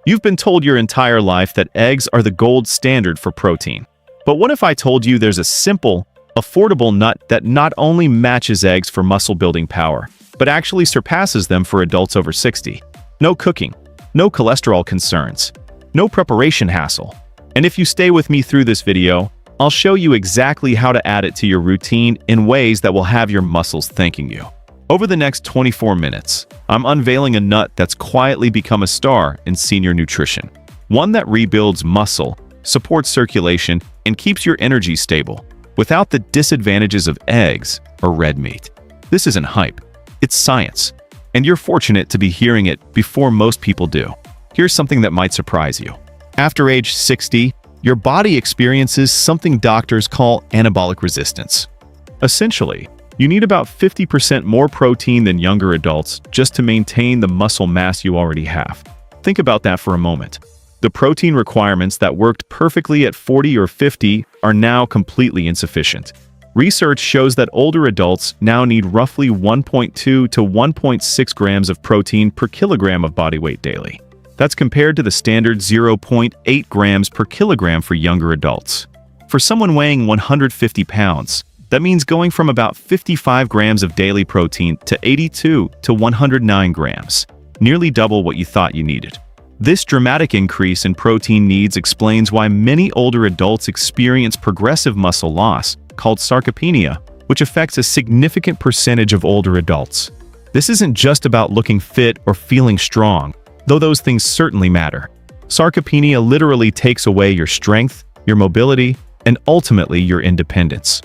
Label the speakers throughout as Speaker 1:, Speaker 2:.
Speaker 1: You've been told your entire life that eggs are the gold standard for protein. But what if I told you there's a simple, affordable nut that not only matches eggs for muscle-building power, but actually surpasses them for adults over 60? No cooking, no cholesterol concerns, no preparation hassle. And if you stay with me through this video, I'll show you exactly how to add it to your routine in ways that will have your muscles thanking you. Over the next 24 minutes, I'm unveiling a nut that's quietly become a star in senior nutrition. One that rebuilds muscle, supports circulation, and keeps your energy stable, without the disadvantages of eggs or red meat. This isn't hype, it's science. And you're fortunate to be hearing it before most people do. Here's something that might surprise you. After age 60, your body experiences something doctors call anabolic resistance. Essentially, you need about 50% more protein than younger adults just to maintain the muscle mass you already have. Think about that for a moment. The protein requirements that worked perfectly at 40 or 50 are now completely insufficient. Research shows that older adults now need roughly 1.2 to 1.6 grams of protein per kilogram of body weight daily. That's compared to the standard 0.8 grams per kilogram for younger adults. For someone weighing 150 pounds, that means going from about 55 grams of daily protein to 82 to 109 grams, nearly double what you thought you needed. This dramatic increase in protein needs explains why many older adults experience progressive muscle loss, called sarcopenia, which affects a significant percentage of older adults. This isn't just about looking fit or feeling strong, though those things certainly matter. Sarcopenia literally takes away your strength, your mobility, and ultimately your independence.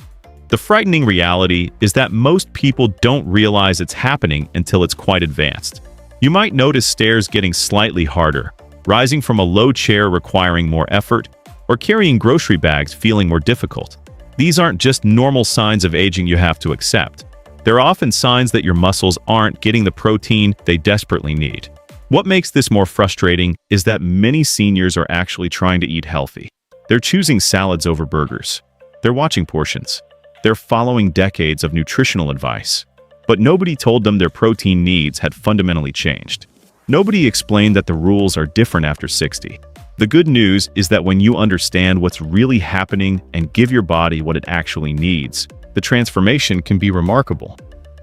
Speaker 1: The frightening reality is that most people don't realize it's happening until it's quite advanced. You might notice stairs getting slightly harder, rising from a low chair requiring more effort, or carrying grocery bags feeling more difficult. These aren't just normal signs of aging you have to accept. They're often signs that your muscles aren't getting the protein they desperately need. What makes this more frustrating is that many seniors are actually trying to eat healthy. They're choosing salads over burgers. They're watching portions. They're following decades of nutritional advice. But nobody told them their protein needs had fundamentally changed. Nobody explained that the rules are different after 60. The good news is that when you understand what's really happening and give your body what it actually needs, the transformation can be remarkable.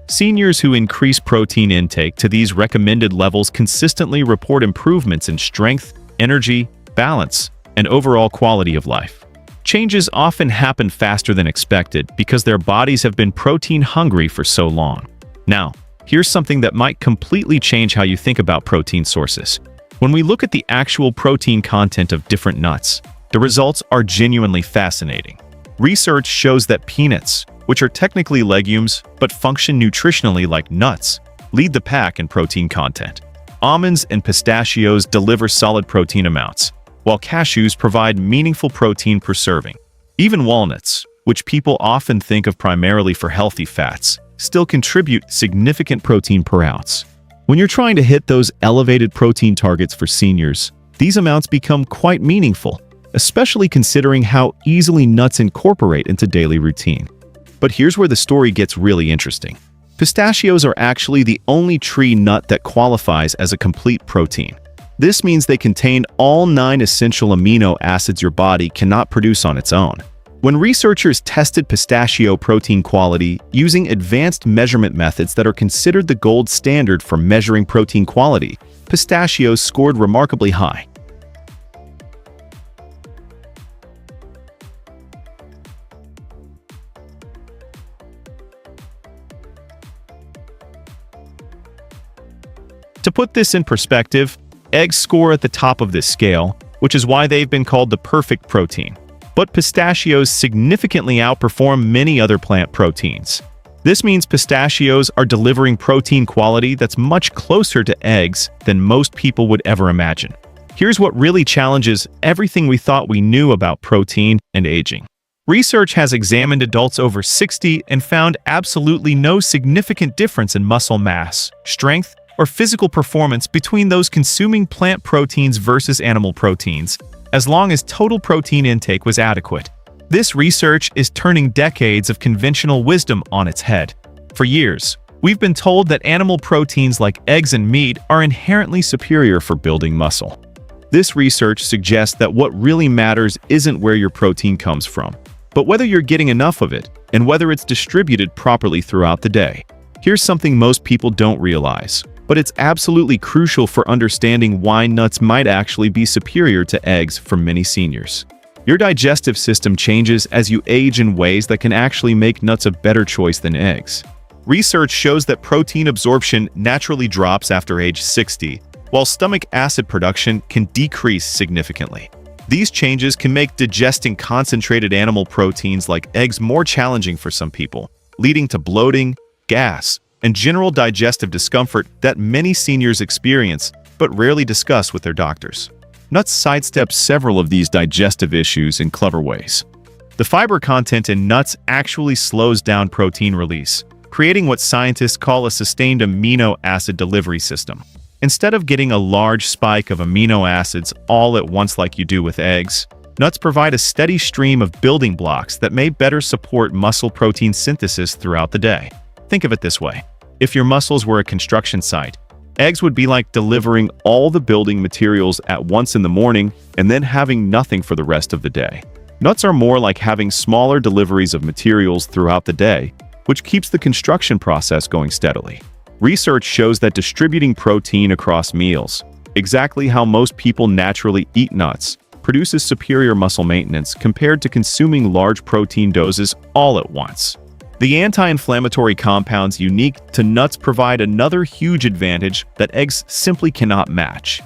Speaker 1: Seniors who increase protein intake to these recommended levels consistently report improvements in strength, energy, balance, and overall quality of life. Changes often happen faster than expected because their bodies have been protein hungry for so long. Now, here's something that might completely change how you think about protein sources. When we look at the actual protein content of different nuts, the results are genuinely fascinating. Research shows that peanuts, which are technically legumes but function nutritionally like nuts, lead the pack in protein content. Almonds and pistachios deliver solid protein amounts, while cashews provide meaningful protein per serving. Even walnuts, which people often think of primarily for healthy fats, still contribute significant protein per ounce. When you're trying to hit those elevated protein targets for seniors, these amounts become quite meaningful, especially considering how easily nuts incorporate into daily routine. But here's where the story gets really interesting. Pistachios are actually the only tree nut that qualifies as a complete protein. This means they contain all 9 essential amino acids your body cannot produce on its own. When researchers tested pistachio protein quality using advanced measurement methods that are considered the gold standard for measuring protein quality, pistachios scored remarkably high. To put this in perspective, eggs score at the top of this scale, which is why they've been called the perfect protein. But pistachios significantly outperform many other plant proteins. This means pistachios are delivering protein quality that's much closer to eggs than most people would ever imagine. Here's what really challenges everything we thought we knew about protein and aging. Research has examined adults over 60 and found absolutely no significant difference in muscle mass, strength, or physical performance between those consuming plant proteins versus animal proteins, as long as total protein intake was adequate. This research is turning decades of conventional wisdom on its head. For years, we've been told that animal proteins like eggs and meat are inherently superior for building muscle. This research suggests that what really matters isn't where your protein comes from, but whether you're getting enough of it and whether it's distributed properly throughout the day. Here's something most people don't realize, but it's absolutely crucial for understanding why nuts might actually be superior to eggs for many seniors. Your digestive system changes as you age in ways that can actually make nuts a better choice than eggs. Research shows that protein absorption naturally drops after age 60, while stomach acid production can decrease significantly. These changes can make digesting concentrated animal proteins like eggs more challenging for some people, leading to bloating, gas, and general digestive discomfort that many seniors experience but rarely discuss with their doctors. Nuts sidestep several of these digestive issues in clever ways. The fiber content in nuts actually slows down protein release, creating what scientists call a sustained amino acid delivery system. Instead of getting a large spike of amino acids all at once like you do with eggs, nuts provide a steady stream of building blocks that may better support muscle protein synthesis throughout the day. Think of it this way. If your muscles were a construction site, eggs would be like delivering all the building materials at once in the morning and then having nothing for the rest of the day. Nuts are more like having smaller deliveries of materials throughout the day, which keeps the construction process going steadily. Research shows that distributing protein across meals, exactly how most people naturally eat nuts, produces superior muscle maintenance compared to consuming large protein doses all at once. The anti-inflammatory compounds unique to nuts provide another huge advantage that eggs simply cannot match.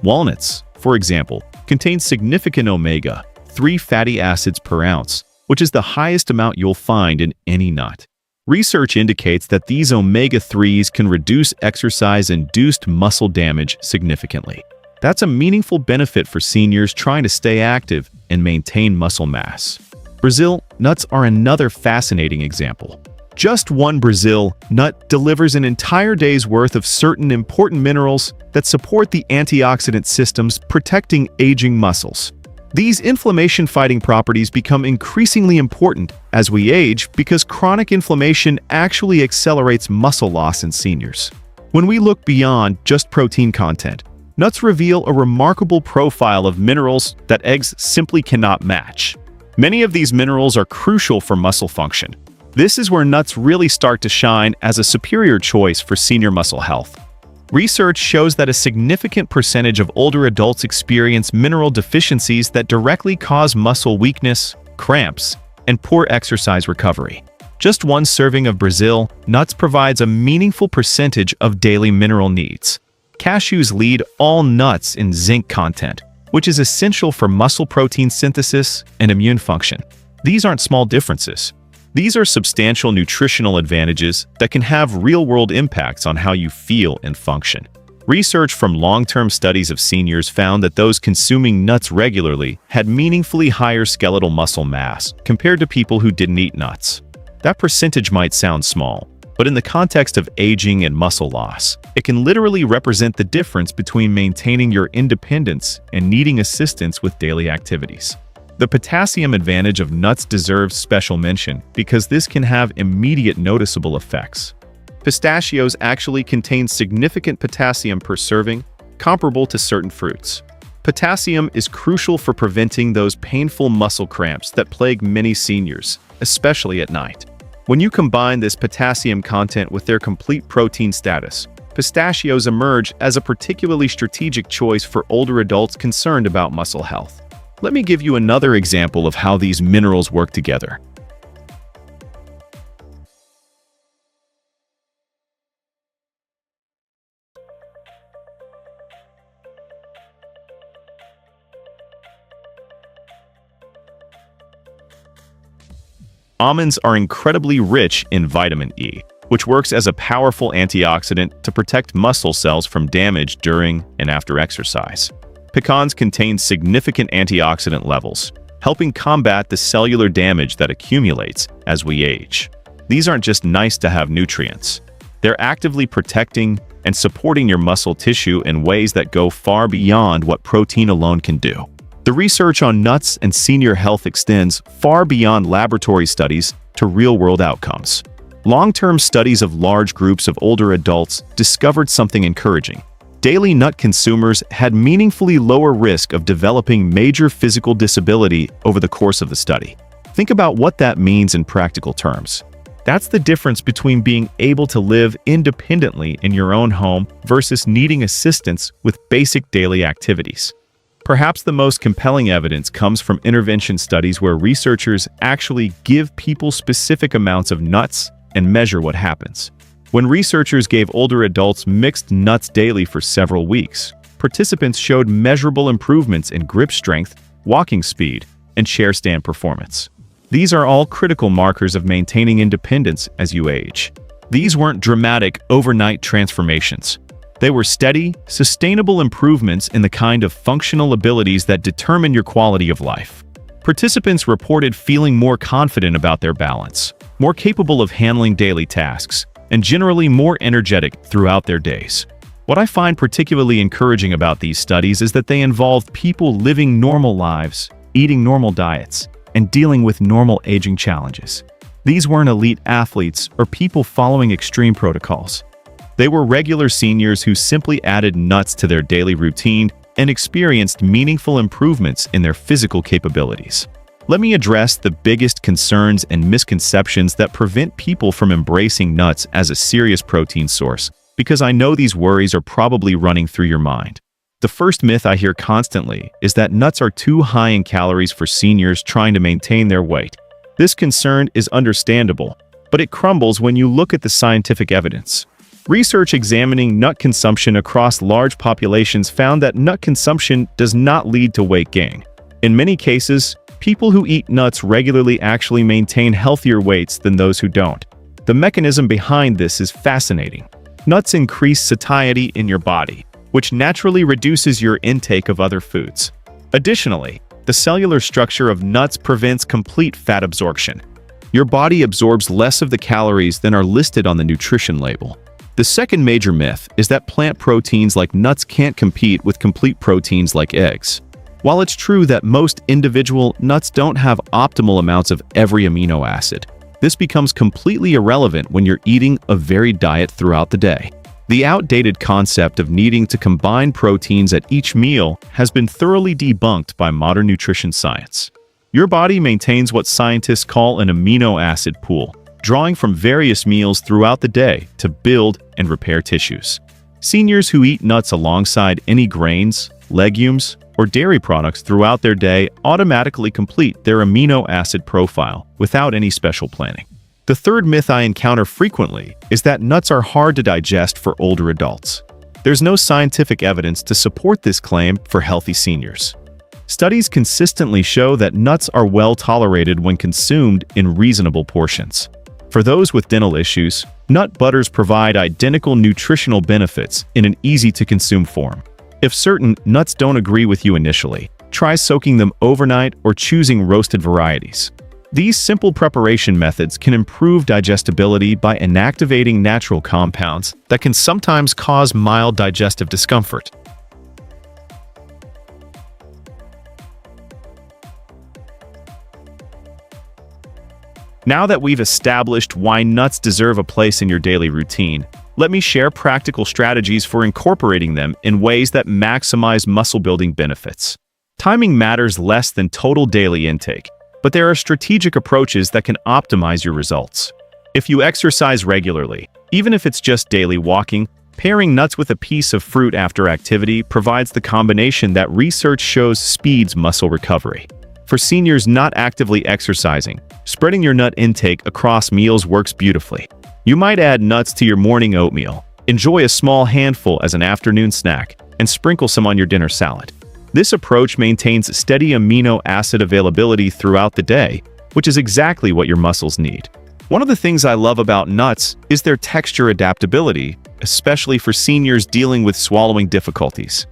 Speaker 1: Walnuts, for example, contain significant omega-3 fatty acids per ounce, which is the highest amount you'll find in any nut. Research indicates that these omega-3s can reduce exercise-induced muscle damage significantly. That's a meaningful benefit for seniors trying to stay active and maintain muscle mass. Brazil nuts are another fascinating example. Just one Brazil nut delivers an entire day's worth of certain important minerals that support the antioxidant systems protecting aging muscles. These inflammation-fighting properties become increasingly important as we age because chronic inflammation actually accelerates muscle loss in seniors. When we look beyond just protein content, nuts reveal a remarkable profile of minerals that eggs simply cannot match. Many of these minerals are crucial for muscle function. This is where nuts really start to shine as a superior choice for senior muscle health. Research shows that a significant percentage of older adults experience mineral deficiencies that directly cause muscle weakness, cramps, and poor exercise recovery. Just one serving of Brazil nuts provides a meaningful percentage of daily mineral needs. Cashews lead all nuts in zinc content, which is essential for muscle protein synthesis and immune function. These aren't small differences. These are substantial nutritional advantages that can have real-world impacts on how you feel and function. Research from long-term studies of seniors found that those consuming nuts regularly had meaningfully higher skeletal muscle mass compared to people who didn't eat nuts. That percentage might sound small, but in the context of aging and muscle loss, it can literally represent the difference between maintaining your independence and needing assistance with daily activities. The potassium advantage of nuts deserves special mention because this can have immediate noticeable effects. Pistachios actually contain significant potassium per serving, comparable to certain fruits. Potassium is crucial for preventing those painful muscle cramps that plague many seniors, especially at night. When you combine this potassium content with their complete protein status, pistachios emerge as a particularly strategic choice for older adults concerned about muscle health. Let me give you another example of how these minerals work together. Almonds are incredibly rich in vitamin E, which works as a powerful antioxidant to protect muscle cells from damage during and after exercise. Pecans contain significant antioxidant levels, helping combat the cellular damage that accumulates as we age. These aren't just nice-to-have nutrients. They're actively protecting and supporting your muscle tissue in ways that go far beyond what protein alone can do. The research on nuts and senior health extends far beyond laboratory studies to real-world outcomes. Long-term studies of large groups of older adults discovered something encouraging. daily nut consumers had meaningfully lower risk of developing major physical disability over the course of the study. Think about what that means in practical terms. That's the difference between being able to live independently in your own home versus needing assistance with basic daily activities. Perhaps the most compelling evidence comes from intervention studies where researchers actually give people specific amounts of nuts and measure what happens. When researchers gave older adults mixed nuts daily for several weeks, participants showed measurable improvements in grip strength, walking speed, and chair stand performance. These are all critical markers of maintaining independence as you age. These weren't dramatic, overnight transformations. They were steady, sustainable improvements in the kind of functional abilities that determine your quality of life. Participants reported feeling more confident about their balance, more capable of handling daily tasks, and generally more energetic throughout their days. What I find particularly encouraging about these studies is that they involve people living normal lives, eating normal diets, and dealing with normal aging challenges. These weren't elite athletes or people following extreme protocols. They were regular seniors who simply added nuts to their daily routine and experienced meaningful improvements in their physical capabilities. Let me address the biggest concerns and misconceptions that prevent people from embracing nuts as a serious protein source, because I know these worries are probably running through your mind. The first myth I hear constantly is that nuts are too high in calories for seniors trying to maintain their weight. This concern is understandable, but it crumbles when you look at the scientific evidence. Research examining nut consumption across large populations found that nut consumption does not lead to weight gain. In many cases, people who eat nuts regularly actually maintain healthier weights than those who don't. The mechanism behind this is fascinating. Nuts increase satiety in your body, which naturally reduces your intake of other foods. Additionally, the cellular structure of nuts prevents complete fat absorption. Your body absorbs less of the calories than are listed on the nutrition label. The second major myth is that plant proteins like nuts can't compete with complete proteins like eggs. While it's true that most individual nuts don't have optimal amounts of every amino acid, this becomes completely irrelevant when you're eating a varied diet throughout the day. The outdated concept of needing to combine proteins at each meal has been thoroughly debunked by modern nutrition science. Your body maintains what scientists call an amino acid pool, drawing from various meals throughout the day to build and repair tissues. Seniors who eat nuts alongside any grains, legumes, or dairy products throughout their day automatically complete their amino acid profile without any special planning. The third myth I encounter frequently is that nuts are hard to digest for older adults. There's no scientific evidence to support this claim for healthy seniors. Studies consistently show that nuts are well tolerated when consumed in reasonable portions. For those with dental issues, nut butters provide identical nutritional benefits in an easy-to-consume form. If certain nuts don't agree with you initially, try soaking them overnight or choosing roasted varieties. These simple preparation methods can improve digestibility by inactivating natural compounds that can sometimes cause mild digestive discomfort. Now that we've established why nuts deserve a place in your daily routine, let me share practical strategies for incorporating them in ways that maximize muscle-building benefits. Timing matters less than total daily intake, but there are strategic approaches that can optimize your results. If you exercise regularly, even if it's just daily walking, pairing nuts with a piece of fruit after activity provides the combination that research shows speeds muscle recovery. For seniors not actively exercising, spreading your nut intake across meals works beautifully. You might add nuts to your morning oatmeal, enjoy a small handful as an afternoon snack, and sprinkle some on your dinner salad. This approach maintains steady amino acid availability throughout the day, which is exactly what your muscles need. One of the things I love about nuts is their texture adaptability, especially for seniors dealing with swallowing difficulties.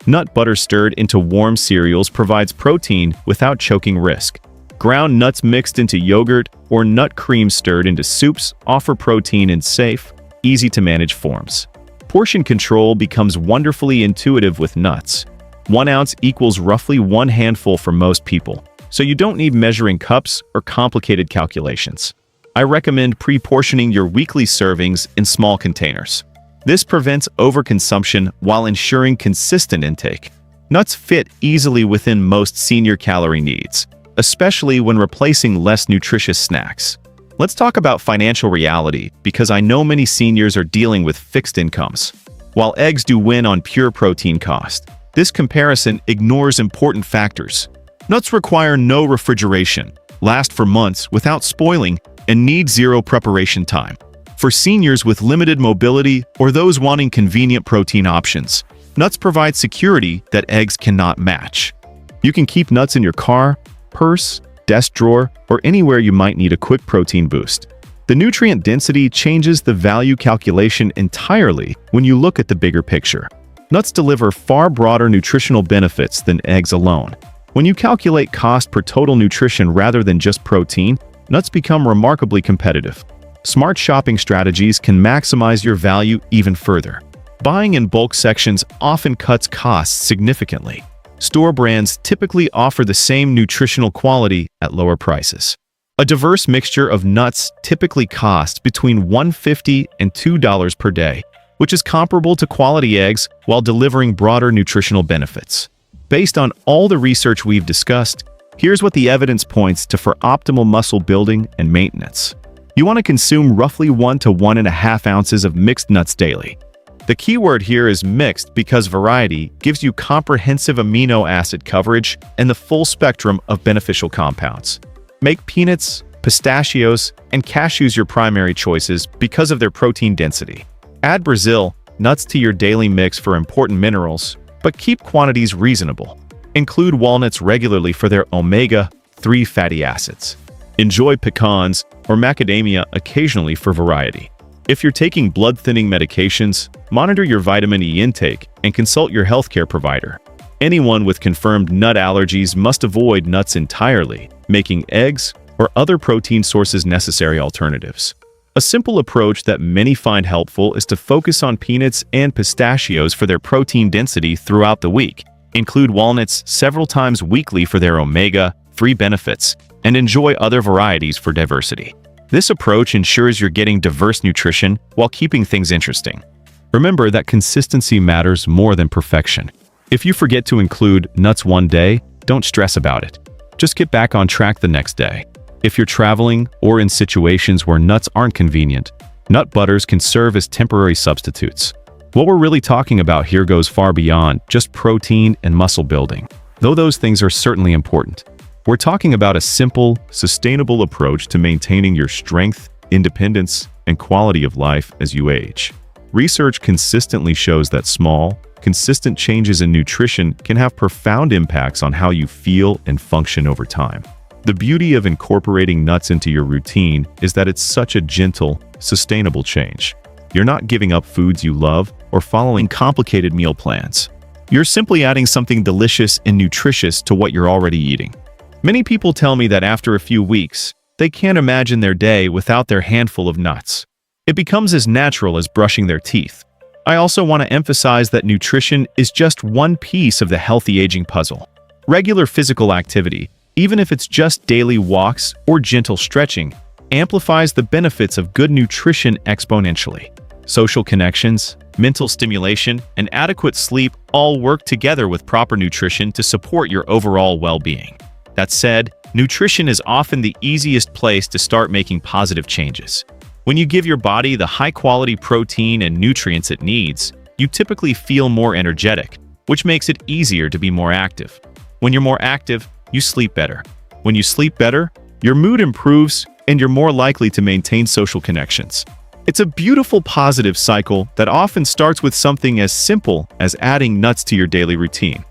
Speaker 1: Nut butter stirred into warm cereals provides protein without choking risk. Ground nuts mixed into yogurt or nut cream stirred into soups offer protein in safe, easy-to-manage forms. Portion control becomes wonderfully intuitive with nuts. 1 ounce equals roughly 1 handful for most people, so you don't need measuring cups or complicated calculations. I recommend pre-portioning your weekly servings in small containers. This prevents overconsumption while ensuring consistent intake. Nuts fit easily within most senior calorie needs, especially when replacing less nutritious snacks. Let's talk about financial reality, because I know many seniors are dealing with fixed incomes. While eggs do win on pure protein cost, this comparison ignores important factors. Nuts require no refrigeration, last for months without spoiling, and need zero preparation time. For seniors with limited mobility or those wanting convenient protein options, nuts provide security that eggs cannot match. You can keep nuts in your car, purse, desk drawer, or anywhere you might need a quick protein boost. The nutrient density changes the value calculation entirely when you look at the bigger picture. Nuts deliver far broader nutritional benefits than eggs alone. When you calculate cost per total nutrition rather than just protein, nuts become remarkably competitive. Smart shopping strategies can maximize your value even further. Buying in bulk sections often cuts costs significantly. Store brands typically offer the same nutritional quality at lower prices. A diverse mixture of nuts typically costs between $1.50 and $2 per day, which is comparable to quality eggs while delivering broader nutritional benefits. Based on all the research we've discussed, here's what the evidence points to for optimal muscle building and maintenance. You want to consume roughly 1 to 1.5 ounces of mixed nuts daily. The key word here is mixed because variety gives you comprehensive amino acid coverage and the full spectrum of beneficial compounds. Make peanuts, pistachios, and cashews your primary choices because of their protein density. Add Brazil nuts to your daily mix for important minerals, but keep quantities reasonable. Include walnuts regularly for their omega-3 fatty acids. Enjoy pecans or macadamia occasionally for variety. If you're taking blood-thinning medications, monitor your vitamin E intake and consult your healthcare provider. Anyone with confirmed nut allergies must avoid nuts entirely, making eggs or other protein sources necessary alternatives. A simple approach that many find helpful is to focus on peanuts and pistachios for their protein density throughout the week. Include walnuts several times weekly for their omega-3 benefits, and enjoy other varieties for diversity. This approach ensures you're getting diverse nutrition while keeping things interesting. Remember that consistency matters more than perfection. If you forget to include nuts one day, don't stress about it. Just get back on track the next day. If you're traveling or in situations where nuts aren't convenient, nut butters can serve as temporary substitutes. What we're really talking about here goes far beyond just protein and muscle building, though those things are certainly important. We're talking about a simple, sustainable approach to maintaining your strength, independence, and quality of life as you age. Research consistently shows that small, consistent changes in nutrition can have profound impacts on how you feel and function over time. The beauty of incorporating nuts into your routine is that it's such a gentle, sustainable change. You're not giving up foods you love or following complicated meal plans. You're simply adding something delicious and nutritious to what you're already eating. Many people tell me that after a few weeks, they can't imagine their day without their handful of nuts. It becomes as natural as brushing their teeth. I also want to emphasize that nutrition is just one piece of the healthy aging puzzle. Regular physical activity, even if it's just daily walks or gentle stretching, amplifies the benefits of good nutrition exponentially. Social connections, mental stimulation, and adequate sleep all work together with proper nutrition to support your overall well-being. That said, nutrition is often the easiest place to start making positive changes. When you give your body the high-quality protein and nutrients it needs, you typically feel more energetic, which makes it easier to be more active. When you're more active, you sleep better. When you sleep better, your mood improves and you're more likely to maintain social connections. It's a beautiful positive cycle that often starts with something as simple as adding nuts to your daily routine.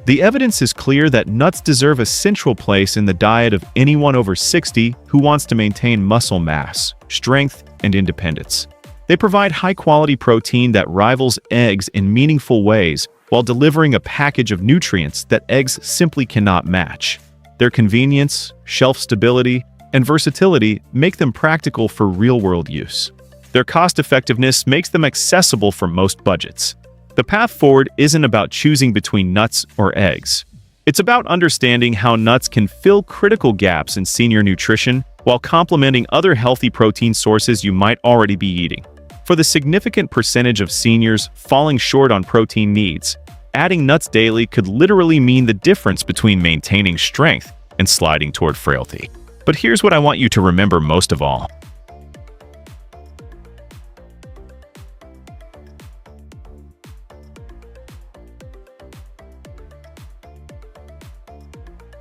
Speaker 1: The evidence is clear that nuts deserve a central place in the diet of anyone over 60 who wants to maintain muscle mass, strength, and independence. They provide high-quality protein that rivals eggs in meaningful ways while delivering a package of nutrients that eggs simply cannot match. Their convenience, shelf stability, and versatility make them practical for real-world use. Their cost-effectiveness makes them accessible for most budgets. The path forward isn't about choosing between nuts or eggs. It's about understanding how nuts can fill critical gaps in senior nutrition while complementing other healthy protein sources you might already be eating. For the significant percentage of seniors falling short on protein needs, adding nuts daily could literally mean the difference between maintaining strength and sliding toward frailty. But here's what I want you to remember most of all.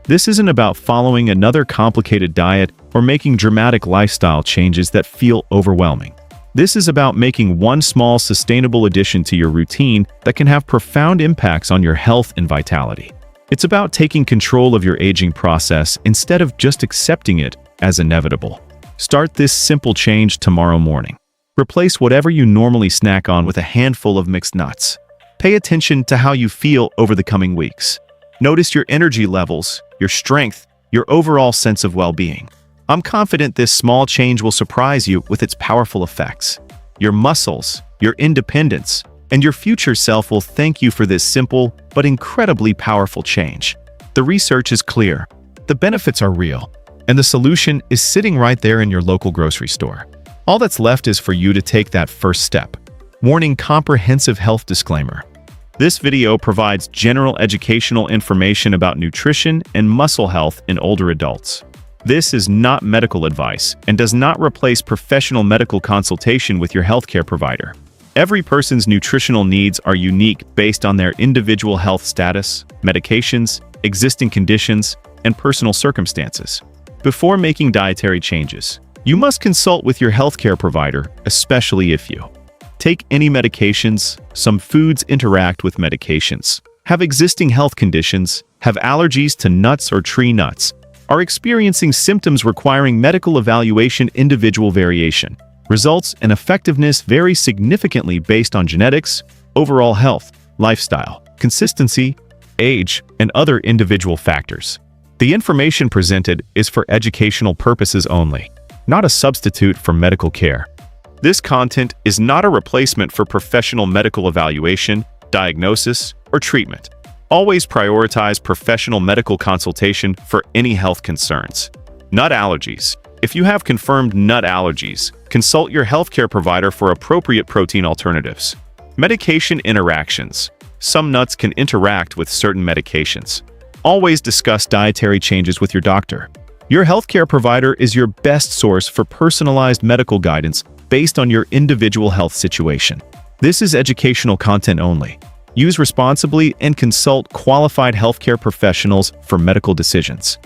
Speaker 1: This isn't about following another complicated diet or making dramatic lifestyle changes that feel overwhelming. This is about making one small, sustainable addition to your routine that can have profound impacts on your health and vitality. It's about taking control of your aging process instead of just accepting it as inevitable. Start this simple change tomorrow morning. Replace whatever you normally snack on with a handful of mixed nuts. Pay attention to how you feel over the coming weeks. Notice your energy levels, your strength, your overall sense of well-being. I'm confident this small change will surprise you with its powerful effects. Your muscles, your independence, and your future self will thank you for this simple but incredibly powerful change. The research is clear, the benefits are real, and the solution is sitting right there in your local grocery store. All that's left is for you to take that first step. Warning: comprehensive health disclaimer. This video provides general educational information about nutrition and muscle health in older adults. This is not medical advice and does not replace professional medical consultation with your healthcare provider. Every person's nutritional needs are unique based on their individual health status, medications, existing conditions, and personal circumstances. Before making dietary changes, you must consult with your healthcare provider, especially if you take any medications, some foods interact with medications, have existing health conditions, have allergies to nuts or tree nuts, are experiencing symptoms requiring medical evaluation. Individual variation. Results and effectiveness vary significantly based on genetics, overall health, lifestyle, consistency, age, and other individual factors. The information presented is for educational purposes only, not a substitute for medical care. This content is not a replacement for professional medical evaluation, diagnosis, or treatment. Always prioritize professional medical consultation for any health concerns. Nut allergies. If you have confirmed nut allergies, consult your healthcare provider for appropriate protein alternatives. Medication interactions. Some nuts can interact with certain medications. Always discuss dietary changes with your doctor. Your healthcare provider is your best source for personalized medical guidance based on your individual health situation. This is educational content only. Use responsibly and consult qualified healthcare professionals for medical decisions.